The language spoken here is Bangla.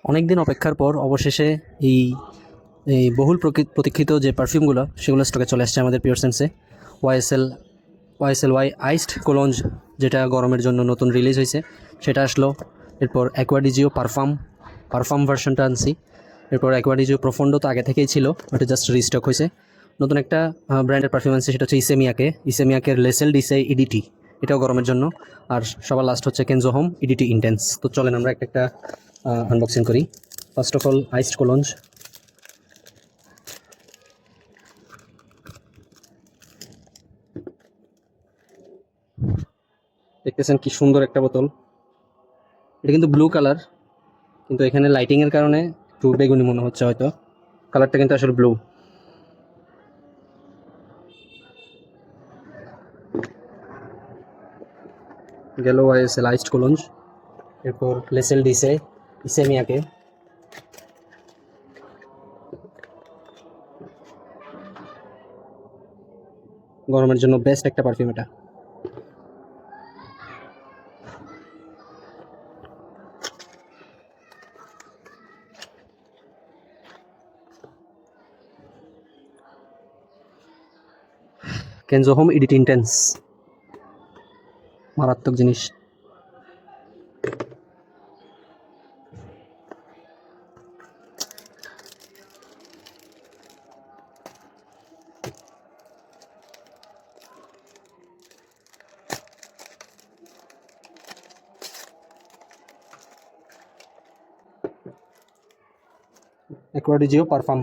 অনেক দিন অপেক্ষার পর অবশেষে এই এই বহুল প্রতীক্ষিত যে পারফিউমগুলো সেগুলো স্টকে চলে আসছে আমাদের পিওর সেন্সে। ওয়াইএসএল ওয়াই আইসড কোলঞ্জ, যেটা গরমের জন্য নতুন রিলিজ হয়েছে সেটা আসলো। এরপর অ্যাকোয়াডিজিও পারফাম ভার্সনটা আনছি। এরপর অ্যাকোয়াডিজিও প্রফন্ডো তো আগে থেকেই ছিল, ওটা জাস্ট রিস্টক হয়েছে। নতুন একটা ব্র্যান্ডের পারফিউম আনছে, সেটা হচ্ছে ইসেমিয়াকের লেসেল ডিসে ইডিটি, এটাও গরমের জন্য। আর সবার লাস্ট হচ্ছে কেনজো হোম ইডিটি ইন্টেন্স। তো চলেন আমরা একটা একটা আনবক্সিং করি। First of all iced cologne. দেখতেছেন কি সুন্দর একটা বোতল। এটা কিন্তু ব্লু কালার, কিন্তু এখানে লাইটিংয়ের কারণে একটু বেগুনি মনে হচ্ছে হয়তো। কালারটা কিন্তু আসলে ব্লু। গেল ওয়াইএসএল আইসড কোলঞ্জ। এরপর লেসেল ডিসে ইসেমিয়াকে। গরমের জন্য বেস্ট একটা পারফিউম এটা। কেনজো হোম ইডিট ইন্টেন্স, মারাত্মক জিনিস। অ্যাকোয়াডিজিও পারফাম।